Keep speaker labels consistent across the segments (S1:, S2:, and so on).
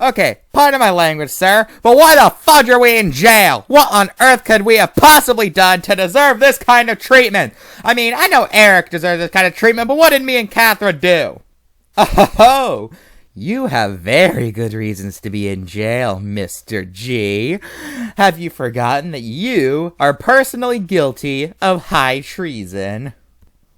S1: Okay, pardon my language, sir, but why the fudge are we in jail? What on earth could we have possibly done to deserve this kind of treatment? I mean, I know Eric deserves this kind of treatment, but what did me and Catherine do? Oh, you have very good reasons to be in jail, Mr. G. Have you forgotten that you are personally guilty of high treason?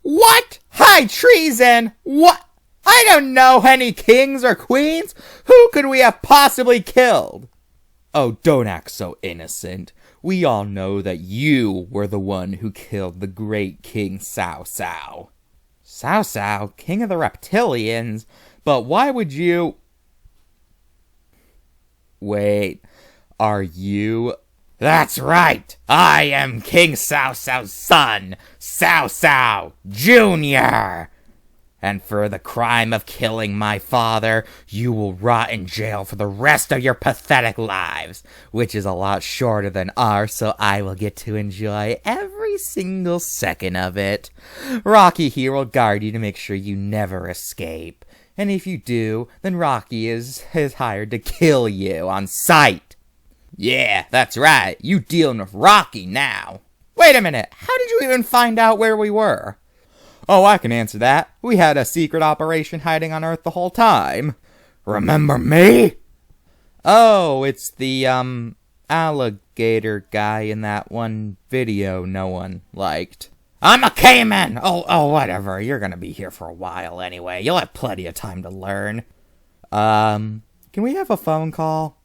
S1: What? High treason? What? I don't know any kings or queens. Who could we have possibly killed? Oh, don't act so innocent. We all know that you were the one who killed the great King Cao Cao. Cao Cao, king of the reptilians? But why would you... Wait, are you... That's right! I am King Cao Cao's son, Cao Cao Jr., and for the crime of killing my father, you will rot in jail for the rest of your pathetic lives, which is a lot shorter than ours, so I will get to enjoy every single second of it. Rocky here will guard you to make sure you never escape, and if you do, then Rocky is hired to kill you on sight. Yeah, that's right, you dealing with Rocky now. Wait a minute, how did you even find out where we were? Oh, I can answer that. We had a secret operation hiding on Earth the whole time. Remember me? Oh, it's the, alligator guy in that one video no one liked. I'm a Cayman! Oh, whatever. You're gonna be here for a while anyway. You'll have plenty of time to learn. Can we have a phone call?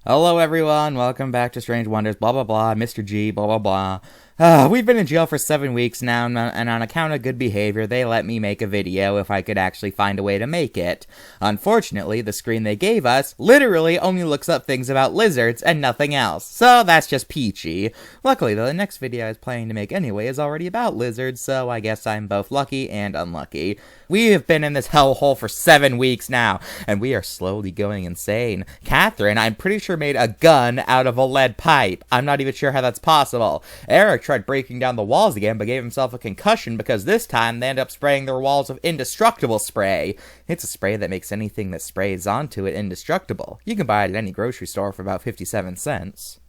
S1: Hello everyone, welcome back to Strange Wonders, blah blah blah, Mr.G, blah blah blah. We've been in jail for 7 weeks now, and on account of good behavior, they let me make a video if I could actually find a way to make it. Unfortunately, the screen they gave us literally only looks up things about lizards and nothing else, so that's just peachy. Luckily though, the next video I was planning to make anyway is already about lizards, so I guess I'm both lucky and unlucky. We have been in this hellhole for 7 weeks now, and we are slowly going insane. Catherine, I'm pretty sure, made a gun out of a lead pipe. I'm not even sure how that's possible. Eric tried breaking down the walls again, but gave himself a concussion because this time they ended up spraying their walls with indestructible spray. It's a spray that makes anything that sprays onto it indestructible. You can buy it at any grocery store for about 57 cents.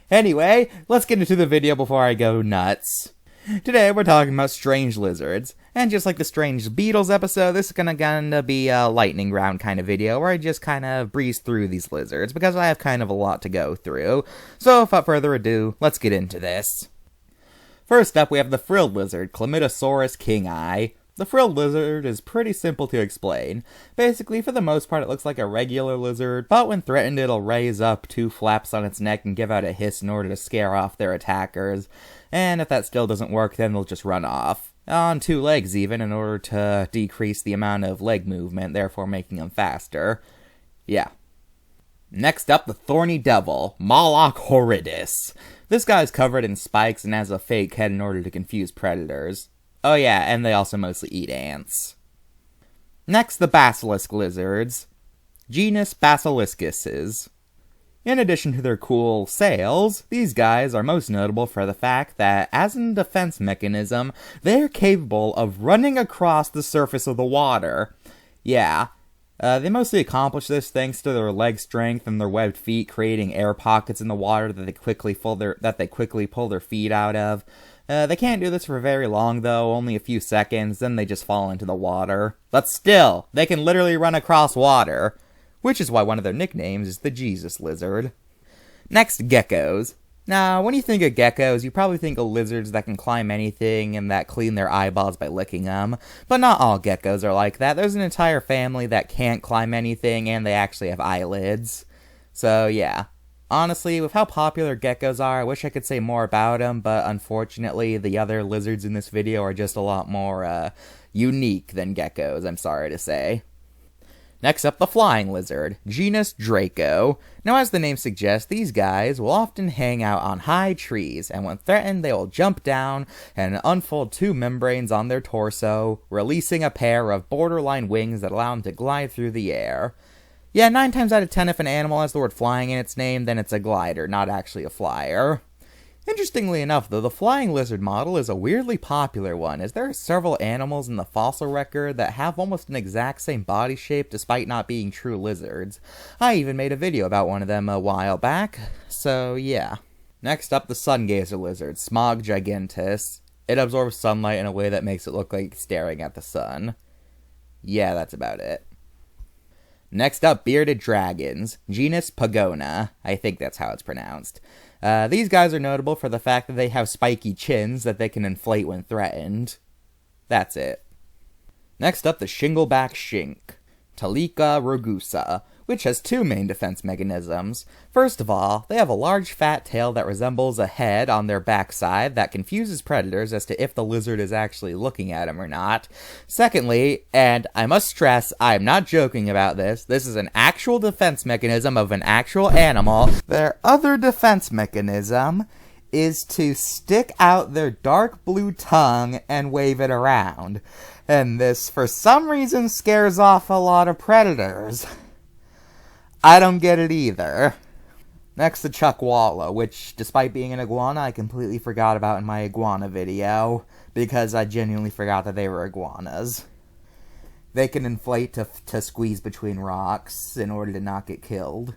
S1: Anyway, let's get into the video before I go nuts. Today we're talking about strange lizards, and just like the Strange Beetles episode, this is gonna be a lightning round kind of video where I just kind of breeze through these lizards because I have kind of a lot to go through. So without further ado, let's get into this. First up, we have the frilled lizard, Chlamydosaurus kingi. The frilled lizard is pretty simple to explain. Basically, for the most part, it looks like a regular lizard, but when threatened, it'll raise up 2 flaps on its neck and give out a hiss in order to scare off their attackers. And if that still doesn't work, then they'll just run off. On 2 legs even, in order to decrease the amount of leg movement, therefore making them faster. Yeah. Next up, the thorny devil, Moloch horridus. This guy's covered in spikes and has a fake head in order to confuse predators. Oh yeah, and they also mostly eat ants. Next, the basilisk lizards, genus Basiliskuses. In addition to their cool sails, these guys are most notable for the fact that, as a defense mechanism, they're capable of running across the surface of the water. Yeah, they mostly accomplish this thanks to their leg strength and their webbed feet creating air pockets in the water that they quickly pull their feet out of. They can't do this for very long though, only a few seconds, then they just fall into the water. But still, they can literally run across water, which is why one of their nicknames is the Jesus Lizard. Next, geckos. Now, when you think of geckos, you probably think of lizards that can climb anything and that clean their eyeballs by licking them. But not all geckos are like that. There's an entire family that can't climb anything and they actually have eyelids. So yeah. Honestly, with how popular geckos are, I wish I could say more about them, but unfortunately, the other lizards in this video are just a lot more, unique than geckos, I'm sorry to say. Next up, the flying lizard, genus Draco. Now, as the name suggests, these guys will often hang out on high trees, and when threatened, they will jump down and unfold 2 membranes on their torso, releasing a pair of borderline wings that allow them to glide through the air. Yeah, 9 times out of 10, if an animal has the word flying in its name, then it's a glider, not actually a flyer. Interestingly enough, though, the flying lizard model is a weirdly popular one, as there are several animals in the fossil record that have almost an exact same body shape despite not being true lizards. I even made a video about one of them a while back, so yeah. Next up, the sun gazer lizard, Smog gigantus. It absorbs sunlight in a way that makes it look like staring at the sun. Yeah, that's about it. Next up, bearded dragons, genus Pagona. I think that's how it's pronounced. These guys are notable for the fact that they have spiky chins that they can inflate when threatened. That's it. Next up, the shingleback shink, Talica rugosa, which has two main defense mechanisms. First of all, they have a large fat tail that resembles a head on their backside that confuses predators as to if the lizard is actually looking at them or not. Secondly, and I must stress, I am not joking about this is an actual defense mechanism of an actual animal. Their other defense mechanism is to stick out their dark blue tongue and wave it around. And this, for some reason, scares off a lot of predators. I don't get it either. Next, the chuckwalla, which, despite being an iguana, I completely forgot about in my iguana video, because I genuinely forgot that they were iguanas. They can inflate to squeeze between rocks in order to not get killed.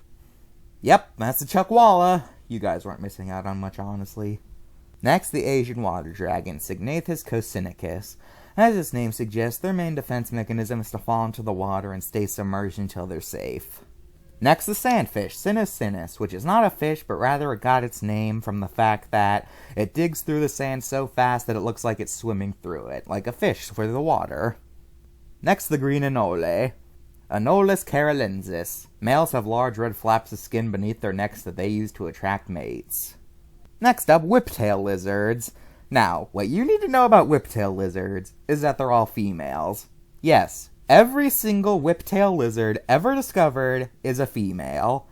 S1: Yep, that's the chuckwalla. You guys weren't missing out on much, honestly. Next, the Asian water dragon, Signathus cosinicus. As its name suggests, their main defense mechanism is to fall into the water and stay submerged until they're safe. Next, the sandfish, Sinus, which is not a fish, but rather it got its name from the fact that it digs through the sand so fast that it looks like it's swimming through it, like a fish through the water. Next, the green anole, Anolis carolensis. Males have large red flaps of skin beneath their necks that they use to attract mates. Next up, whiptail lizards. Now, what you need to know about whiptail lizards is that they're all females. Yes, every single whiptail lizard ever discovered is a female.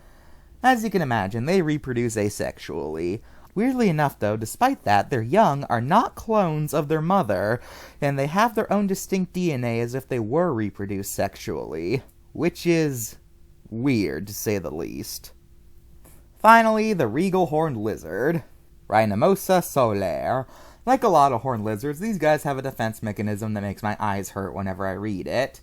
S1: As you can imagine, they reproduce asexually. Weirdly enough, though, despite that, their young are not clones of their mother, and they have their own distinct DNA as if they were reproduced sexually, which is weird, to say the least. Finally, the regal horned lizard, Rhinomosa solare. Like a lot of horned lizards, these guys have a defense mechanism that makes my eyes hurt whenever I read it.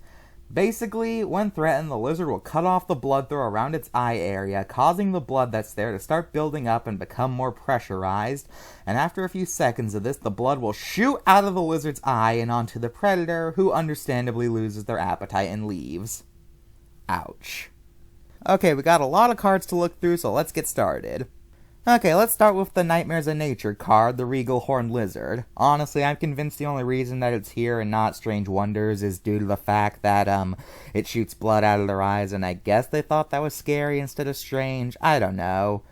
S1: Basically, when threatened, the lizard will cut off the blood through around its eye area, causing the blood that's there to start building up and become more pressurized, and after a few seconds of this, the blood will shoot out of the lizard's eye and onto the predator, who understandably loses their appetite and leaves. Ouch. Okay, we got a lot of cards to look through, so let's get started. Okay, let's start with the Nightmares of Nature card, the Regal Horned Lizard. Honestly, I'm convinced the only reason that it's here and not Strange Wonders is due to the fact that, it shoots blood out of their eyes, and I guess they thought that was scary instead of strange. I don't know.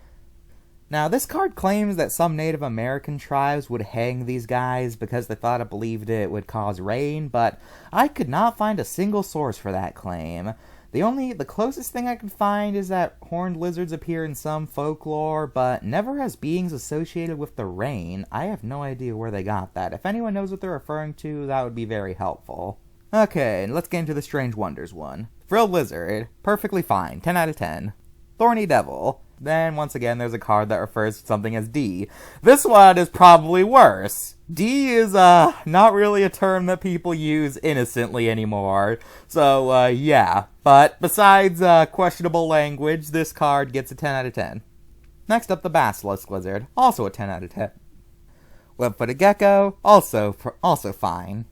S1: Now, this card claims that some Native American tribes would hang these guys because they thought it believed it would cause rain, but I could not find a single source for that claim. The closest thing I could find is that horned lizards appear in some folklore, but never as beings associated with the rain. I have no idea where they got that. If anyone knows what they're referring to, that would be very helpful. Okay, let's get into the Strange Wonders one. Frilled lizard, perfectly fine, 10 out of 10. Thorny devil. Then, once again, there's a card that refers to something as D. This one is probably worse. D is, not really a term that people use innocently anymore. So, yeah. But, besides, questionable language, this card gets a 10 out of 10. Next up, the Basilisk lizard. Also a 10 out of 10. Web-footed gecko. Also fine.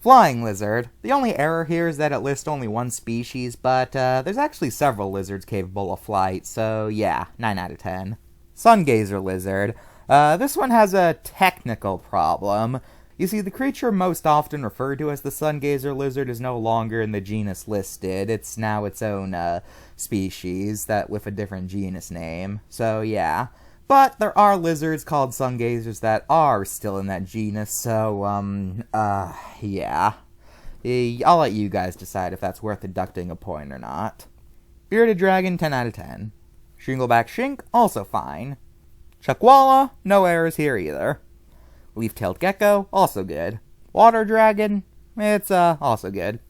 S1: Flying lizard. The only error here is that it lists only one species, but there's actually several lizards capable of flight, so yeah, 9 out of 10. Sun gazer lizard. This one has a technical problem. You see, the creature most often referred to as the sun gazer lizard is no longer in the genus listed. It's now its own species that with a different genus name, so yeah. But there are lizards called sun gazers that are still in that genus, so, yeah. I'll let you guys decide if that's worth deducting a point or not. Bearded dragon, 10 out of 10. Shingleback shink, also fine. Chuckwalla, no errors here either. Leaf-tailed gecko, also good. Water dragon, it's, also good.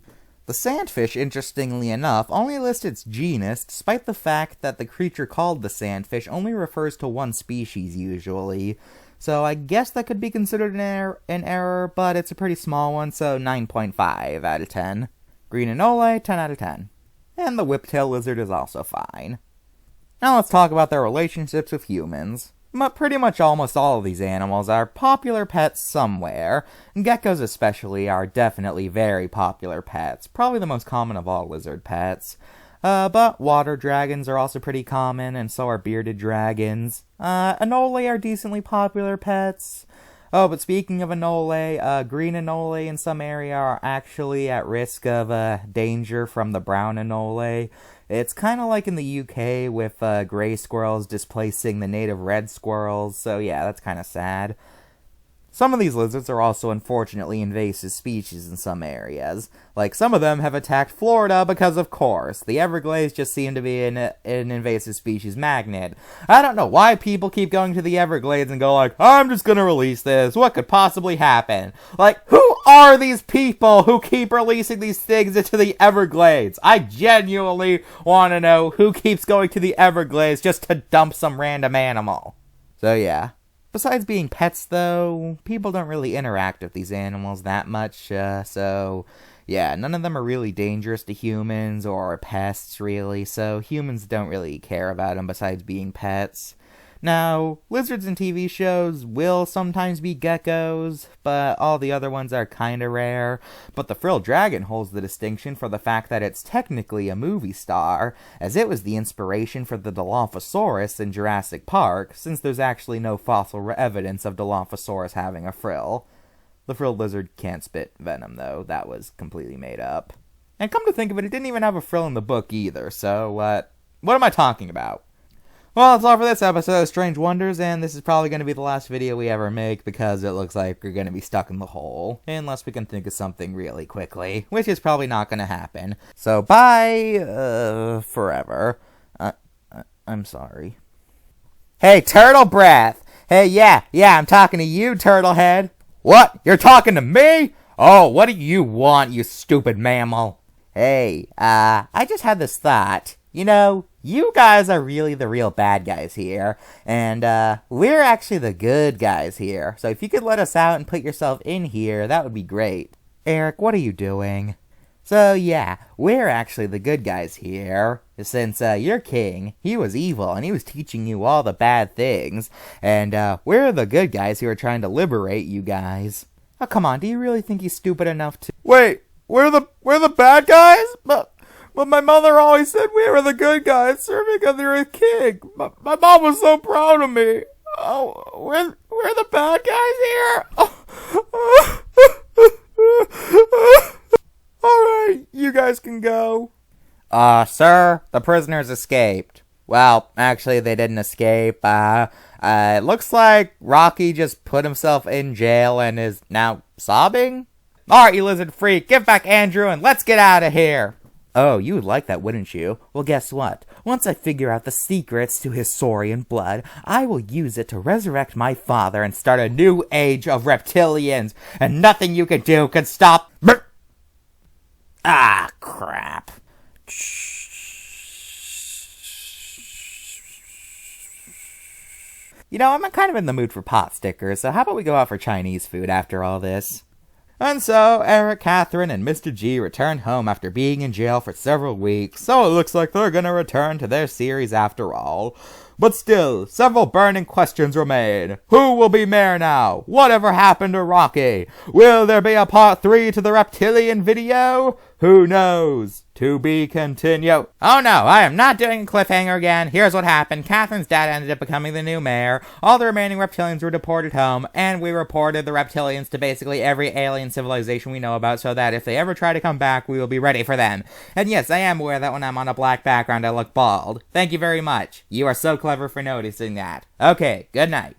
S1: The sandfish, interestingly enough, only lists its genus, despite the fact that the creature called the sandfish only refers to one species usually. So I guess that could be considered an error, but it's a pretty small one, so 9.5 out of 10. Green anole, 10 out of 10. And the whiptail lizard is also fine. Now let's talk about their relationships with humans. But pretty much almost all of these animals are popular pets somewhere. Geckos especially are definitely very popular pets, probably the most common of all lizard pets. But water dragons are also pretty common, and so are bearded dragons. Anole are decently popular pets. Oh, but speaking of anole, green anole in some area are actually at risk of danger from the brown anole. It's kind of like in the UK with gray squirrels displacing the native red squirrels, so yeah, that's kind of sad. Some of these lizards are also unfortunately invasive species in some areas. Like, some of them have attacked Florida because, of course, the Everglades just seem to be an invasive species magnet. I don't know why people keep going to the Everglades and go like, I'm just gonna release this, what could possibly happen? Like, who are these people who keep releasing these things into the Everglades? I genuinely want to know who keeps going to the Everglades just to dump some random animal. So yeah. Besides being pets, though, people don't really interact with these animals that much, so yeah, none of them are really dangerous to humans or pests, really, so humans don't really care about them besides being pets. Now, lizards in TV shows will sometimes be geckos, but all the other ones are kinda rare. But the frilled dragon holds the distinction for the fact that it's technically a movie star, as it was the inspiration for the Dilophosaurus in Jurassic Park, since there's actually no fossil evidence of Dilophosaurus having a frill. The frilled lizard can't spit venom, though. That was completely made up. And come to think of it, it didn't even have a frill in the book either, so, what am I talking about? Well, that's all for this episode of Strange Wonders, and this is probably going to be the last video we ever make because it looks like we're going to be stuck in the hole, unless we can think of something really quickly, which is probably not going to happen. So, bye, forever. I'm sorry. Hey, Turtle Breath! Hey, yeah, I'm talking to you, Turtlehead. What? You're talking to me? Oh, what do you want, you stupid mammal? Hey, I just had this thought. You know, you guys are really the real bad guys here, and we're actually the good guys here. So if you could let us out and put yourself in here, that would be great. Eric, what are you doing? So yeah, we're actually the good guys here. Since your king, he was evil, and he was teaching you all the bad things. And we're the good guys who are trying to liberate you guys. Oh, come on, do you really think he's stupid enough to—
S2: Wait, we're the bad guys? But my mother always said we were the good guys serving under a king. My mom was so proud of me. Oh, we're the bad guys here? Alright, you guys can go.
S1: Sir, the prisoners escaped. Well, actually, they didn't escape. It looks like Rocky just put himself in jail and is now sobbing. Alright, you lizard freak, give back Andrew and let's get out of here. Oh, you would like that, wouldn't you? Well, guess what? Once I figure out the secrets to his saurian blood, I will use it to resurrect my father and start a new age of reptilians, and nothing you can do can stop— Ah, crap. You know, I'm kind of in the mood for pot stickers, so how about we go out for Chinese food after all this? And so, Eric, Catherine, and Mr.G returned home after being in jail for several weeks, so it looks like they're gonna return to their series after all. But still, several burning questions remain. Who will be mayor now? Whatever happened to Rocky? Will there be a part 3 to the reptilian video? Who knows? To be continued. Oh no, I am not doing a cliffhanger again. Here's what happened. Catherine's dad ended up becoming the new mayor. All the remaining reptilians were deported home, and we reported the reptilians to basically every alien civilization we know about so that if they ever try to come back, we will be ready for them. And yes, I am aware that when I'm on a black background, I look bald. Thank you very much. You are so clever for noticing that. Okay, good night.